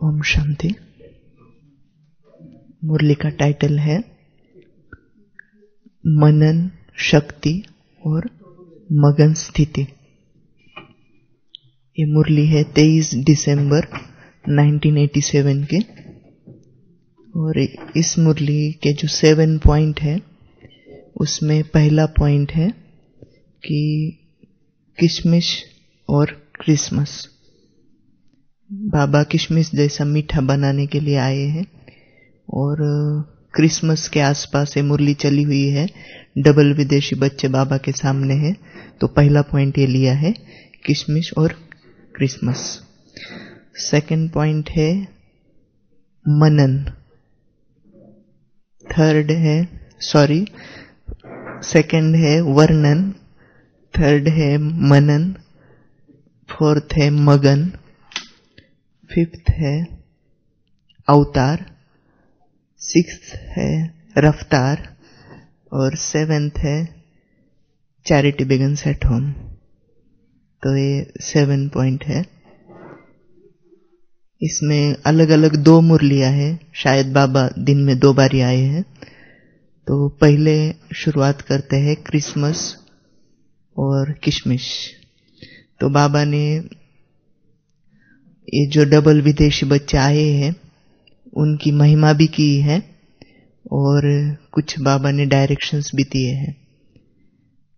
ओम शांति। मुरली का टाइटल है मनन, शक्ति और मगन स्थिति। ये मुरली है 23 दिसंबर 1987 के। और इस मुरली के जो 7 पॉइंट है उसमें पहला पॉइंट है कि किशमिश और क्रिसमस। बाबा किशमिश जैसा मीठा बनाने के लिए आए हैं और क्रिसमस के आसपास ये मुरली चली हुई है। डबल विदेशी बच्चे बाबा के सामने हैं, तो पहला पॉइंट ये लिया है किशमिश और क्रिसमस। सेकंड पॉइंट है मनन। सेकंड है वर्णन, थर्ड है मनन, फोर्थ है मगन, फिफ्थ है अवतार, सिक्स्थ है रफ्तार और सेवेंथ है चैरिटी बिगन्स एट होम। तो ये 7 पॉइंट है। इसमें अलग अलग 2 मुरलियां हैं, शायद बाबा दिन में 2 बार आए हैं। तो पहले शुरुआत करते हैं क्रिसमस और किशमिश। तो बाबा ने ये जो डबल विदेशी बच्चे आए हैं उनकी महिमा भी की है और कुछ बाबा ने डायरेक्शंस भी दिए हैं।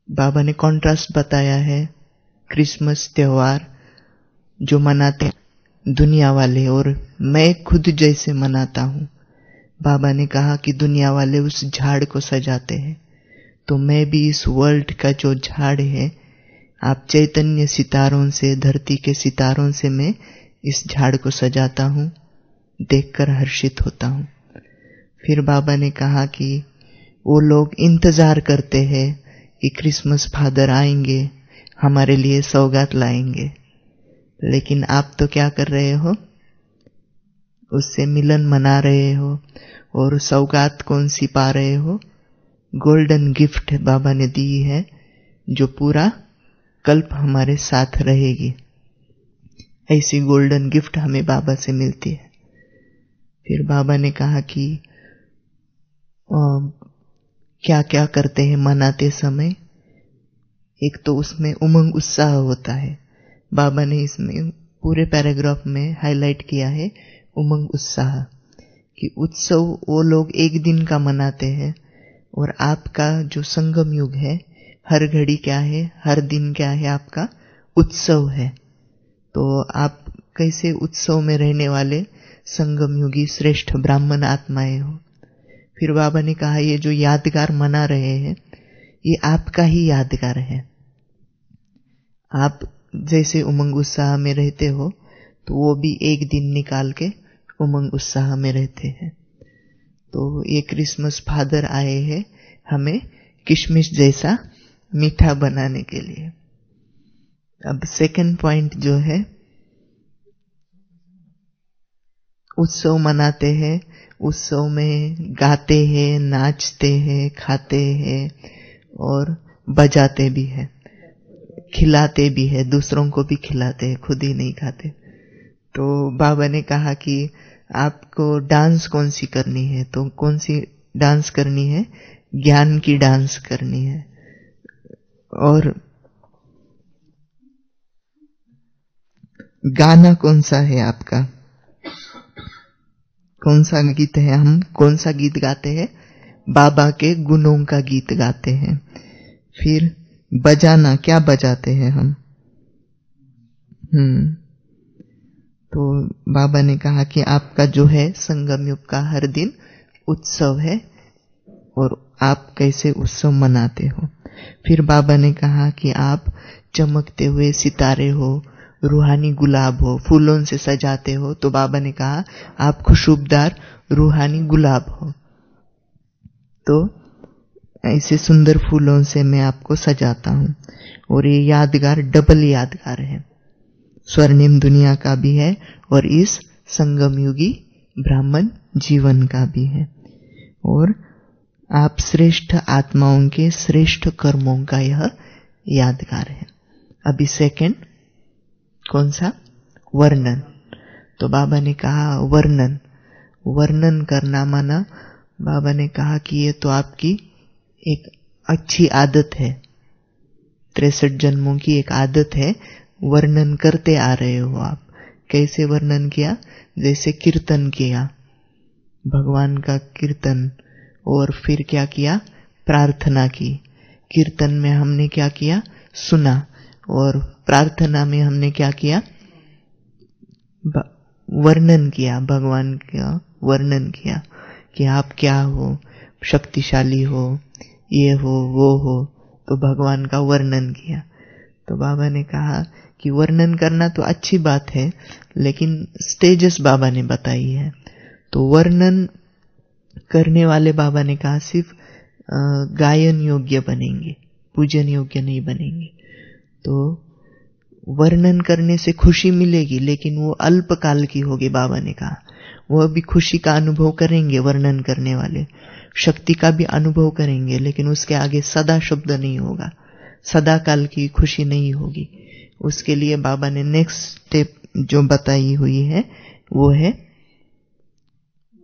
बाबा ने कॉन्ट्रास्ट बताया है क्रिसमस त्योहार जो मनाते हैं दुनिया वाले और मैं खुद जैसे मनाता हूँ। बाबा ने कहा कि दुनिया वाले उस झाड़ को सजाते हैं, तो मैं भी इस वर्ल्ड का जो झाड़ है, आप चैतन्य सितारों से, धरती के सितारों से मैं इस झाड़ को सजाता हूँ, देखकर हर्षित होता हूँ। फिर बाबा ने कहा कि वो लोग इंतजार करते हैं कि क्रिसमस फादर आएंगे, हमारे लिए सौगात लाएंगे, लेकिन आप तो क्या कर रहे हो, उससे मिलन मना रहे हो। और सौगात कौन सी पा रहे हो? गोल्डन गिफ्ट बाबा ने दी है जो पूरा कल्प हमारे साथ रहेगी। ऐसी गोल्डन गिफ्ट हमें बाबा से मिलती है। फिर बाबा ने कहा कि क्या क्या करते हैं मनाते समय। एक तो उसमें उमंग उत्साह होता है। बाबा ने इसमें पूरे पैराग्राफ में हाईलाइट किया है उमंग उत्साह, कि उत्सव वो लोग एक दिन का मनाते हैं और आपका जो संगम युग है, हर घड़ी क्या है, हर दिन क्या है, आपका उत्सव है। तो आप कैसे उत्सव में रहने वाले संगम युगी श्रेष्ठ ब्राह्मण आत्माएं हो। फिर बाबा ने कहा ये जो यादगार मना रहे हैं ये आपका ही यादगार है। आप जैसे उमंग उत्साह में रहते हो तो वो भी एक दिन निकाल के उमंग उत्साह में रहते हैं। तो ये क्रिसमस फादर आए हैं हमें किशमिश जैसा मीठा बनाने के लिए। अब सेकंड पॉइंट जो है, उत्सव मनाते हैं, उत्सव में गाते हैं, नाचते हैं, खाते हैं और बजाते भी हैं, खिलाते भी हैं, दूसरों को भी खिलाते हैं, खुद ही नहीं खाते। तो बाबा ने कहा कि आपको डांस कौन सी करनी है, तो कौन सी डांस करनी है? ज्ञान की डांस करनी है। और गाना कौन सा है आपका? कौन सा गीत है? हम कौन सा गीत गाते हैं? बाबा के गुणों का गीत गाते हैं। फिर बजाना, क्या बजाते हैं हम? तो बाबा ने कहा कि आपका जो है संगम युग का हर दिन उत्सव है और आप कैसे उत्सव मनाते हो। फिर बाबा ने कहा कि आप चमकते हुए सितारे हो, रूहानी गुलाब हो, फूलों से सजाते हो। तो बाबा ने कहा आप खुशबूदार रूहानी गुलाब हो। तो ऐसे सुंदर फूलों से मैं आपको सजाता हूँ। और ये यादगार डबल यादगार है, स्वर्णिम दुनिया का भी है और इस संगम युगी ब्राह्मण जीवन का भी है। और आप श्रेष्ठ आत्माओं के श्रेष्ठ कर्मों का यह यादगार है। अभी सेकंड कौन सा? वर्णन। तो बाबा ने कहा वर्णन, वर्णन करना माना बाबा ने कहा कि ये तो आपकी एक अच्छी आदत है, 63 जन्मों की एक आदत है, वर्णन करते आ रहे हो आप। कैसे वर्णन किया? जैसे कीर्तन किया, भगवान का कीर्तन, और फिर क्या किया? प्रार्थना की। कीर्तन में हमने क्या किया? सुना, और प्रार्थना में हमने क्या किया? वर्णन किया, भगवान का वर्णन किया कि आप क्या हो, शक्तिशाली हो, ये हो वो हो, तो भगवान का वर्णन किया। तो बाबा ने कहा कि वर्णन करना तो अच्छी बात है, लेकिन स्टेजेस बाबा ने बताई है। तो वर्णन करने वाले बाबा ने कहा सिर्फ गायन योग्य बनेंगे, पूजन योग्य नहीं बनेंगे। तो वर्णन करने से खुशी मिलेगी, लेकिन वो अल्पकाल की होगी। बाबा ने कहा वो अभी खुशी का अनुभव करेंगे, वर्णन करने वाले शक्ति का भी अनुभव करेंगे, लेकिन उसके आगे सदा शब्द नहीं होगा, सदा काल की खुशी नहीं होगी। उसके लिए बाबा ने नेक्स्ट स्टेप जो बताई हुई है वो है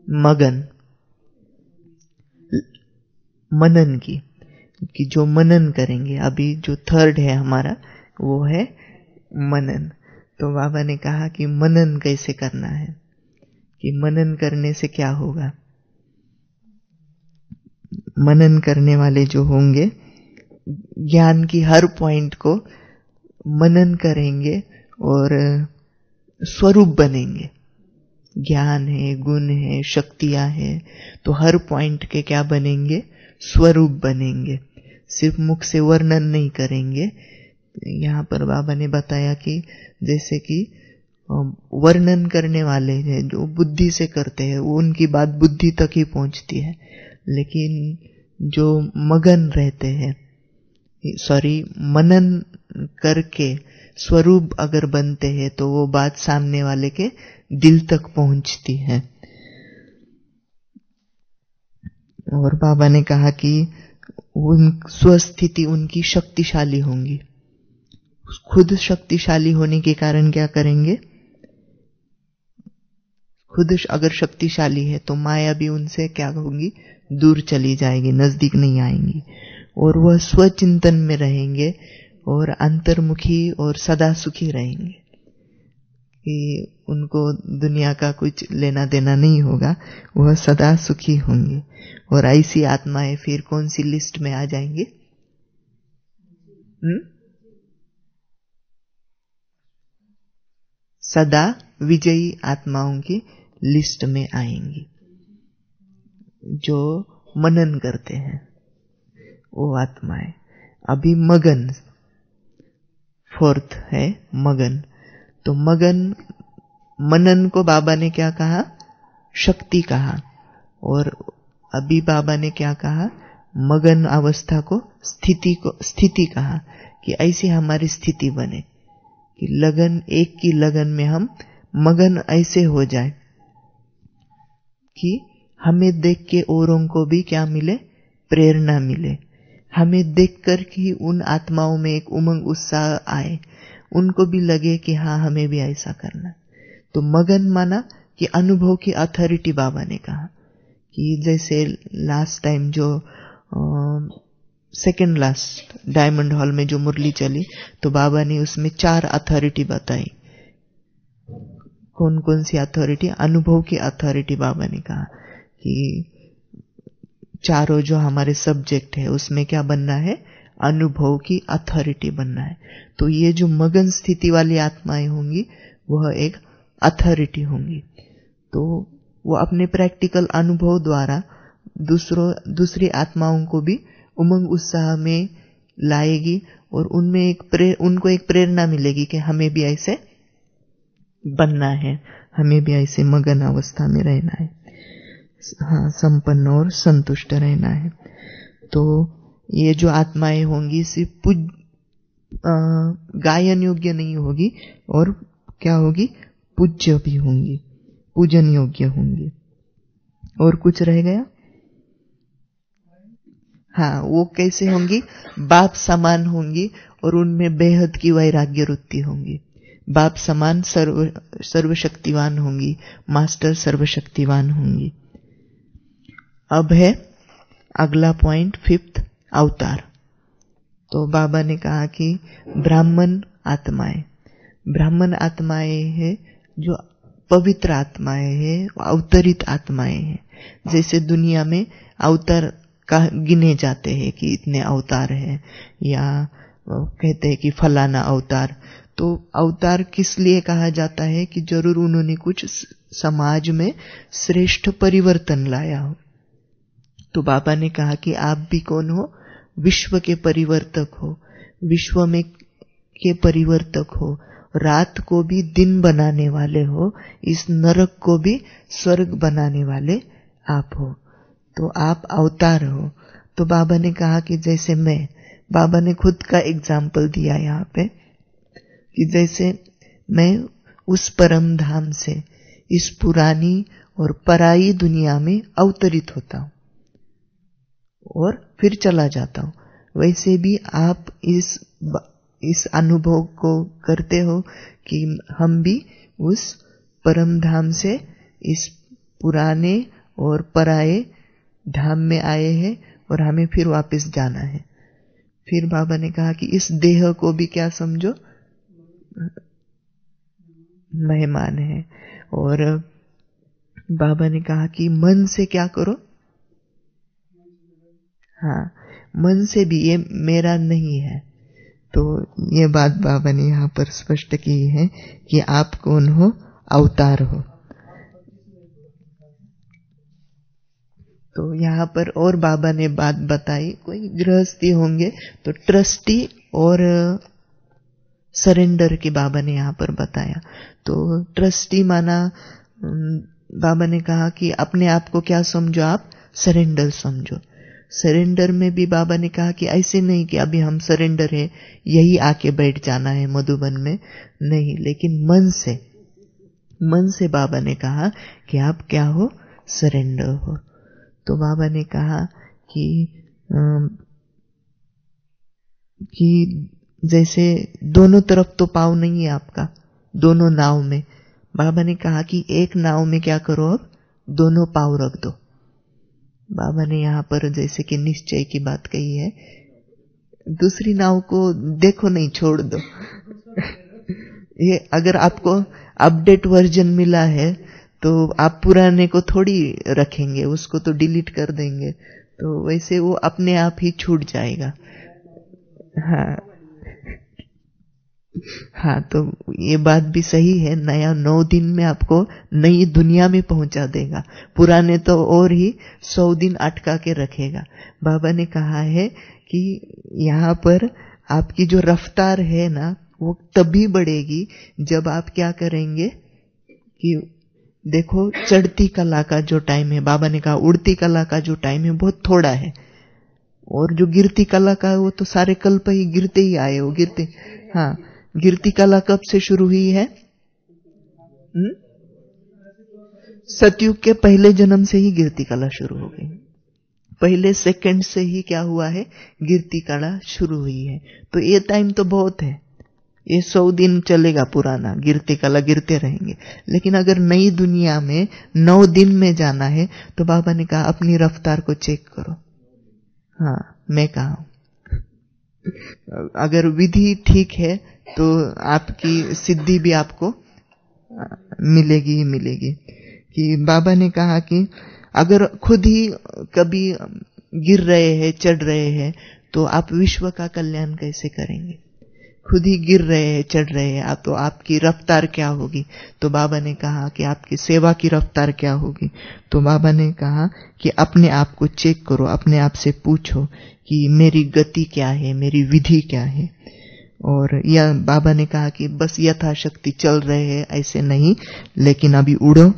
मगन, मनन की, कि जो मनन करेंगे। अभी जो थर्ड है हमारा वो है मनन। तो बाबा ने कहा कि मनन कैसे करना है, कि मनन करने से क्या होगा। मनन करने वाले जो होंगे ज्ञान की हर पॉइंट को मनन करेंगे और स्वरूप बनेंगे। ज्ञान है, गुण है, शक्तियां हैं, तो हर पॉइंट के क्या बनेंगे? स्वरूप बनेंगे। सिर्फ मुख से वर्णन नहीं करेंगे। यहाँ पर बाबा ने बताया कि जैसे कि वर्णन करने वाले हैं जो बुद्धि से करते हैं, वो उनकी बात बुद्धि तक ही पहुंचती है, लेकिन जो मगन रहते हैं, मनन करके स्वरूप अगर बनते हैं तो वो बात सामने वाले के दिल तक पहुंचती है। और बाबा ने कहा कि उन स्वस्थिति उनकी शक्तिशाली होंगी। खुद शक्तिशाली होने के कारण क्या करेंगे? खुद अगर शक्तिशाली है तो माया भी उनसे क्या होगी? दूर चली जाएगी, नजदीक नहीं आएंगी। और वह स्वचिंतन में रहेंगे और अंतर्मुखी और सदा सुखी रहेंगे, कि उनको दुनिया का कुछ लेना देना नहीं होगा, वह सदा सुखी होंगे। और ऐसी आत्माएं फिर कौन सी लिस्ट में आ जाएंगी? सदा विजयी आत्माओं की लिस्ट में आएंगी, जो मनन करते हैं वो आत्माएं। अभी मगन, फोर्थ है मगन। तो मगन, मनन को बाबा ने क्या कहा? शक्ति कहा। और अभी बाबा ने क्या कहा? मगन अवस्था को स्थिति कहा, कि ऐसी हमारी स्थिति बने कि लगन, एक की लगन में हम मगन ऐसे हो जाए कि हमें देख के औरों को भी क्या मिले? प्रेरणा मिले। हमें देखकर कि उन आत्माओं में एक उमंग उत्साह आए, उनको भी लगे कि हाँ हमें भी ऐसा करना। तो मगन माना कि अनुभव की अथॉरिटी। बाबा ने कहा कि जैसे लास्ट टाइम जो सेकेंड लास्ट डायमंड हॉल में जो मुरली चली, तो बाबा ने उसमें 4 अथॉरिटी बताई। कौन कौन सी अथॉरिटी? अनुभव की अथॉरिटी। बाबा ने कहा कि चारों जो हमारे सब्जेक्ट है उसमें क्या बनना है? अनुभव की अथॉरिटी बनना है। तो ये जो मगन स्थिति वाली आत्माएं होंगी वह एक अथॉरिटी होंगी। तो वो अपने प्रैक्टिकल अनुभव द्वारा दूसरी आत्माओं को भी उमंग उत्साह में लाएगी, और उनमें उनको एक प्रेरणा मिलेगी कि हमें भी ऐसे बनना है, हमें भी ऐसे मगन अवस्था में रहना है, हाँ, संपन्न और संतुष्ट रहना है। तो ये जो आत्माएं होंगी सिर्फ गायन योग्य नहीं होगी, और क्या होगी? पूज्य भी होंगी, पूजन योग्य होंगी। और कुछ रह गया? हाँ, वो कैसे होंगी? बाप समान होंगी और उनमें बेहद की वैराग्य वृत्ति होंगी। बाप समान सर्वशक्तिवान होंगी, मास्टर सर्वशक्तिवान होंगी। अब है अगला पॉइंट, 5th अवतार। तो बाबा ने कहा कि ब्राह्मण आत्माएं, ब्राह्मण आत्माएं हैं जो पवित्र आत्माएं हैं, अवतरित आत्माएं हैं। जैसे दुनिया में अवतार का गिने जाते हैं कि इतने अवतार हैं, या कहते हैं कि फलाना अवतार। तो अवतार किस लिए कहा जाता है कि जरूर उन्होंने कुछ समाज में श्रेष्ठ परिवर्तन लाया हो। तो बाबा ने कहा कि आप भी कौन हो? विश्व के परिवर्तक हो, विश्व में के परिवर्तक हो, रात को भी दिन बनाने वाले हो, इस नरक को भी स्वर्ग बनाने वाले आप हो। तो आप अवतार हो। तो बाबा ने कहा कि जैसे मैं, बाबा ने खुद का एग्जाम्पल दिया यहाँ पे कि जैसे मैं उस परम धाम से इस पुरानी और पराई दुनिया में अवतरित होता हूँ और फिर चला जाता हूँ, वैसे भी आप इस अनुभव को करते हो कि हम भी उस परम धाम से इस पुराने और पराए धाम में आए हैं और हमें फिर वापस जाना है। फिर बाबा ने कहा कि इस देह को भी क्या समझो? मेहमान है। और बाबा ने कहा कि मन से क्या करो? हाँ, मन से भी, ये मेरा नहीं है। तो ये बात बाबा ने यहाँ पर स्पष्ट की है कि आप कौन हो? अवतार हो। तो यहाँ पर और बाबा ने बात बताई, कोई गृहस्थी होंगे तो ट्रस्टी और सरेंडर के बाबा ने यहाँ पर बताया। तो ट्रस्टी माना, बाबा ने कहा कि अपने आप को क्या समझो? आप सरेंडर समझो। सरेंडर में भी बाबा ने कहा कि ऐसे नहीं कि अभी हम सरेंडर है, यही आके बैठ जाना है मधुबन में, नहीं, लेकिन मन से बाबा ने कहा कि आप क्या हो? सरेंडर हो। तो बाबा ने कहा कि जैसे दोनों तरफ तो पाँव नहीं है आपका, दोनों नाव में। बाबा ने कहा कि एक नाव में क्या करो? अब दोनों पाँव रख दो। बाबा ने यहाँ पर जैसे कि निश्चय की बात कही है, दूसरी नाव को देखो नहीं, छोड़ दो। ये अगर आपको अपडेट वर्जन मिला है तो आप पुराने को थोड़ी रखेंगे, उसको तो डिलीट कर देंगे, तो वैसे वो अपने आप ही छूट जाएगा। हाँ, तो ये बात भी सही है। नया 9 दिन में आपको नई दुनिया में पहुंचा देगा, पुराने तो और ही 100 दिन अटका के रखेगा। बाबा ने कहा है कि यहाँ पर आपकी जो रफ्तार है ना, वो तभी बढ़ेगी जब आप क्या करेंगे कि देखो, चढ़ती कला का जो टाइम है, बाबा ने कहा उड़ती कला का जो टाइम है बहुत थोड़ा है, और जो गिरती कला का वो तो सारे कल्प ही गिरते ही आए हो, गिरते। हाँ, गिरती कला कब से शुरू हुई है? सतयुग के पहले जन्म से ही गिरती कला शुरू हो गई, पहले सेकंड से ही क्या हुआ है? गिरती कला शुरू हुई है। तो ये टाइम तो बहुत है, ये 100 दिन चलेगा पुराना, गिरती कला गिरते रहेंगे। लेकिन अगर नई दुनिया में 9 दिन में जाना है तो बाबा ने कहा अपनी रफ्तार को चेक करो। हाँ, मैं कहा अगर विधि ठीक है तो आपकी सिद्धि भी आपको मिलेगी ही मिलेगी। कि बाबा ने कहा कि अगर खुद ही कभी गिर रहे हैं, चढ़ रहे हैं, तो आप विश्व का कल्याण कैसे करेंगे? खुद ही गिर रहे हैं, चढ़ रहे हैं आप, तो आपकी रफ्तार क्या होगी? तो बाबा ने कहा कि आपकी सेवा की रफ्तार क्या होगी? तो बाबा ने कहा कि अपने आप को चेक करो, अपने आप से पूछो कि मेरी गति क्या है, मेरी विधि क्या है। और यह बाबा ने कहा कि बस यथाशक्ति चल रहे हैं ऐसे नहीं, लेकिन अभी उड़ो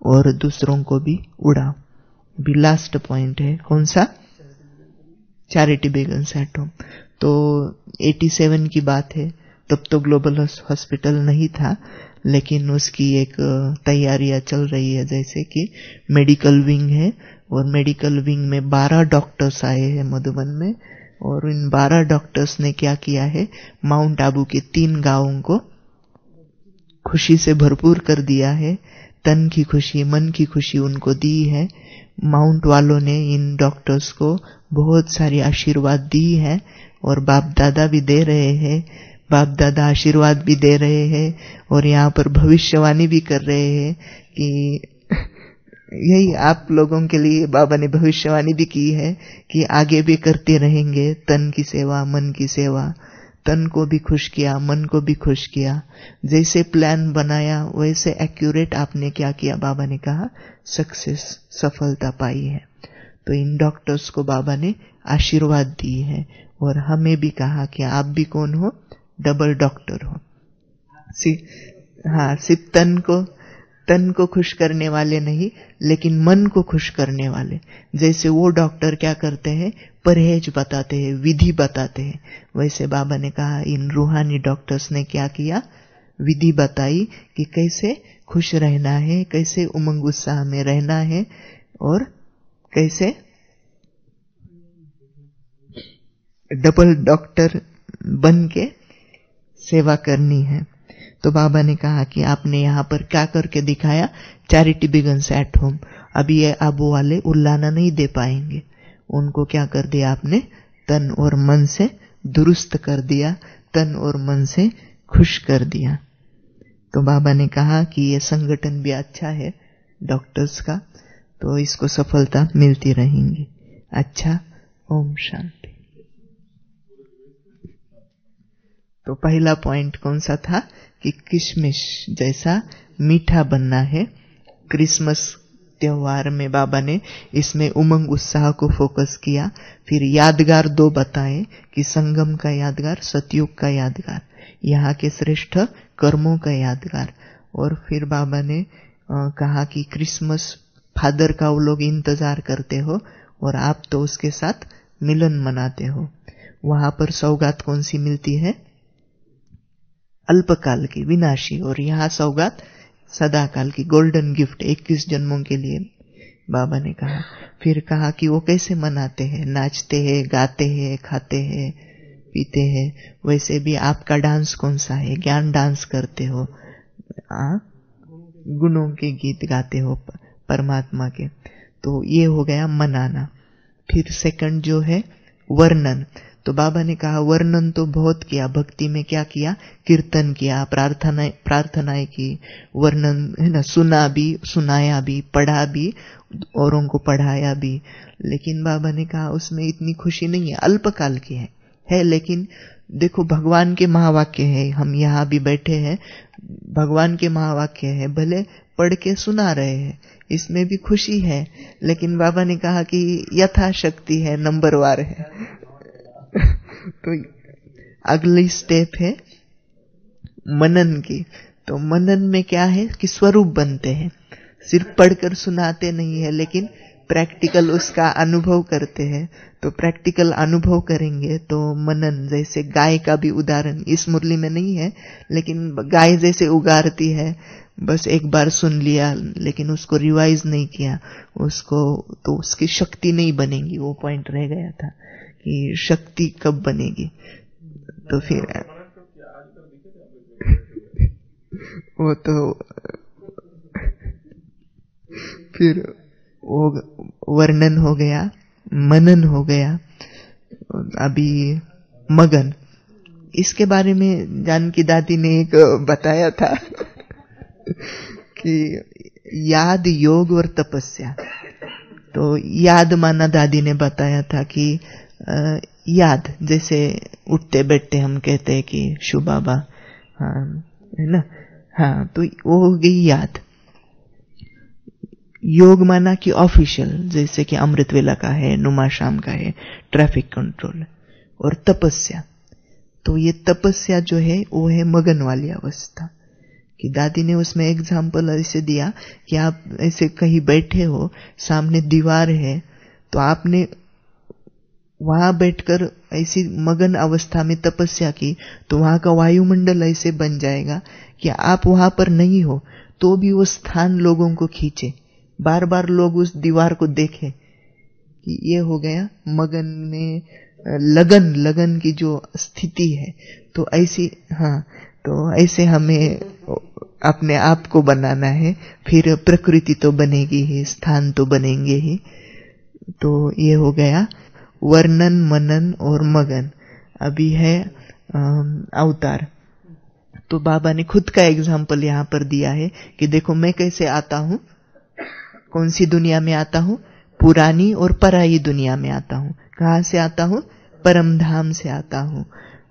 और दूसरों को भी उड़ाओ। अभी लास्ट पॉइंट है, कौन सा? Charity begins at home. तो 87 की बात है, तब तो ग्लोबल हॉस्पिटल नहीं था, लेकिन उसकी एक तैयारियां चल रही है, जैसे कि मेडिकल विंग है, और मेडिकल विंग में 12 डॉक्टर्स आए हैं मधुबन में, और इन 12 डॉक्टर्स ने क्या किया है? माउंट आबू के 3 गांवों को खुशी से भरपूर कर दिया है। तन की खुशी, मन की खुशी उनको दी है। माउंट वालों ने इन डॉक्टर्स को बहुत सारी आशीर्वाद दी है और बाप दादा भी दे रहे हैं। बाप दादा आशीर्वाद भी दे रहे हैं और यहाँ पर भविष्यवाणी भी कर रहे हैं कि यही आप लोगों के लिए बाबा ने भविष्यवाणी भी की है कि आगे भी करते रहेंगे तन की सेवा, मन की सेवा। तन को भी खुश किया, मन को भी खुश किया। जैसे प्लान बनाया वैसे एक्यूरेट आपने क्या किया, बाबा ने कहा सक्सेस, सफलता पाई है। तो इन डॉक्टर्स को बाबा ने आशीर्वाद दी है और हमें भी कहा कि आप भी कौन हो, डबल डॉक्टर हो। सिर्फ तन को खुश करने वाले नहीं, लेकिन मन को खुश करने वाले। जैसे वो डॉक्टर क्या करते हैं, परहेज बताते हैं, विधि बताते हैं, वैसे बाबा ने कहा इन रूहानी डॉक्टर्स ने क्या किया, विधि बताई कि कैसे खुश रहना है, कैसे उमंग उत्साह में रहना है और कैसे डबल डॉक्टर बन के सेवा करनी है। तो बाबा ने कहा कि आपने यहाँ पर क्या करके दिखाया, चैरिटी बिगन्स एट होम। अभी ये आबू वाले उल्लाना नहीं दे पाएंगे, उनको क्या कर दिया आपने, तन और मन से दुरुस्त कर दिया, तन और मन से खुश कर दिया। तो बाबा ने कहा कि ये संगठन भी अच्छा है डॉक्टर्स का, तो इसको सफलता मिलती रहेंगी। अच्छा, ओम शांति। तो पहला पॉइंट कौन सा था कि किशमिश जैसा मीठा बनना है। क्रिसमस त्योहार में बाबा ने इसमें उमंग उत्साह को फोकस किया। फिर यादगार 2 बताए कि संगम का यादगार, सतयुग का यादगार, यहाँ के श्रेष्ठ कर्मों का यादगार। और फिर बाबा ने कहा कि क्रिसमस फादर का वो लोग इंतजार करते हो और आप तो उसके साथ मिलन मनाते हो। वहां पर सौगात कौन सी मिलती है, अल्पकाल की, विनाशी, और यहाँ सौगात सदा काल की, गोल्डन गिफ्ट 21 जन्मों के लिए बाबा ने कहा। फिर कहा कि वो कैसे मनाते हैं, नाचते हैं, गाते हैं, खाते हैं, पीते हैं। वैसे भी आपका डांस कौन सा है, ज्ञान डांस करते हो, गुणों के गीत गाते हो परमात्मा के। तो ये हो गया मनाना। फिर सेकंड जो है वर्णन। तो बाबा ने कहा वर्णन तो बहुत किया, भक्ति में क्या किया, कीर्तन किया, प्रार्थनाएं की, वर्णन है ना, सुना भी, सुनाया भी, पढ़ा भी, औरों को पढ़ाया भी। लेकिन बाबा ने कहा उसमें इतनी खुशी नहीं है, अल्पकाल की है। लेकिन देखो भगवान के महावाक्य है, हम यहाँ भी बैठे हैं, भगवान के महावाक्य है, भले पढ़ के सुना रहे हैं, इसमें भी खुशी है। लेकिन बाबा ने कहा कि यथाशक्ति है, नंबरवार है। तो अगली स्टेप है मनन की। तो मनन में क्या है कि स्वरूप बनते हैं, सिर्फ पढ़कर सुनाते नहीं है, लेकिन प्रैक्टिकल उसका अनुभव करते हैं। तो प्रैक्टिकल अनुभव करेंगे तो मनन, जैसे गाय का भी उदाहरण इस मुरली में नहीं है, लेकिन गाय जैसे उगारती है, बस एक बार सुन लिया लेकिन उसको रिवाइज नहीं किया, उसको तो उसकी शक्ति नहीं बनेगी। वो पॉइंट रह गया था कि शक्ति कब बनेगी। तो फिर वो तो फिर वो वर्णन हो गया, मनन हो गया, अभी मगन। इसके बारे में जानकी दादी ने एक बताया था कि याद, योग और तपस्या। तो याद माना दादी ने बताया था कि याद, जैसे उठते बैठते हम कहते हैं कि शु बाबा, हाँ है ना, हाँ, तो वो हो गई याद। योग माना कि ऑफिशियल, जैसे कि अमृत वेला का है, नुमा शाम का है, ट्रैफिक कंट्रोल। और तपस्या, तो ये तपस्या जो है वो है मगन वाली अवस्था। कि दादी ने उसमें एग्जाम्पल ऐसे दिया कि आप ऐसे कहीं बैठे हो, सामने दीवार है, तो आपने वहां बैठकर ऐसी मगन अवस्था में तपस्या की, तो वहां का वायुमंडल ऐसे बन जाएगा कि आप वहां पर नहीं हो तो भी वो स्थान लोगों को खींचे, बार बार लोग उस दीवार को देखें। कि ये हो गया मगन में लगन की जो स्थिति है। तो ऐसी, हाँ, तो ऐसे हमें अपने आप को बनाना है, फिर प्रकृति तो बनेगी ही, स्थान तो बनेंगे ही। तो ये हो गया वर्णन, मनन और मगन। अभी है अवतार। तो बाबा ने खुद का एग्जाम्पल यहाँ पर दिया है कि देखो मैं कैसे आता हूं, कौन सी दुनिया में आता हूं, पुरानी और पराई दुनिया में आता हूं। कहां से आता हूं, परम धाम से आता हूं,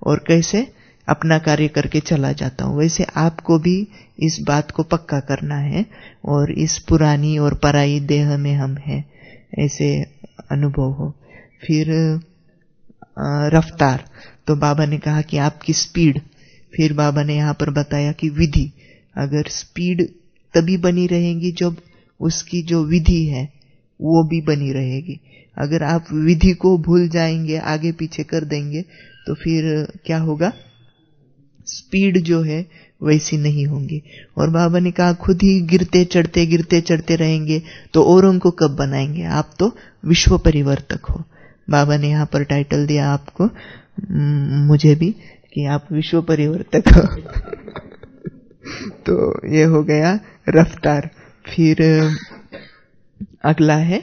और कैसे अपना कार्य करके चला जाता हूं। वैसे आपको भी इस बात को पक्का करना है, और इस पुरानी और पराई देह में हम हैं, ऐसे अनुभव हो। फिर रफ्तार, तो बाबा ने कहा कि आपकी स्पीड। फिर बाबा ने यहाँ पर बताया कि विधि, अगर स्पीड तभी बनी रहेगी जब उसकी जो विधि है वो भी बनी रहेगी। अगर आप विधि को भूल जाएंगे, आगे पीछे कर देंगे, तो फिर क्या होगा, स्पीड जो है वैसी नहीं होगी। और बाबा ने कहा खुद ही गिरते चढ़ते रहेंगे तो औरों को कब बनाएंगे, आप तो विश्व परिवर्तक हो। बाबा ने यहाँ पर टाइटल दिया आपको, मुझे भी, कि आप विश्व परिवर्तक हो। तो ये हो गया रफ्तार। फिर अगला है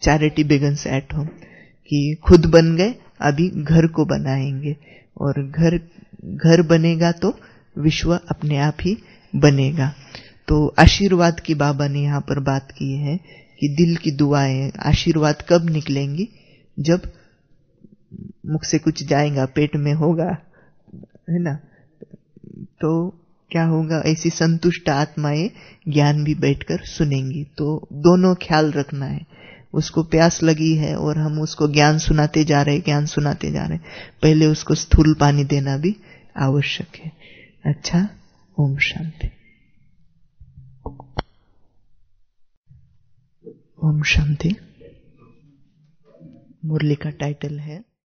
चैरिटी बिगन्स एट होम, कि खुद बन गए, अभी घर को बनाएंगे, और घर बनेगा तो विश्व अपने आप ही बनेगा। तो आशीर्वाद की बाबा ने यहाँ पर बात की है कि दिल की दुआएं, आशीर्वाद कब निकलेंगी, जब मुख से कुछ जाएगा, पेट में होगा, है ना, तो क्या होगा, ऐसी संतुष्ट आत्माएं ज्ञान भी बैठकर सुनेंगी। तो दोनों ख्याल रखना है। उसको प्यास लगी है और हम उसको ज्ञान सुनाते जा रहे पहले उसको स्थूल पानी देना भी आवश्यक है। अच्छा, ओम शांति। ओम शांति। मुरली का टाइटल है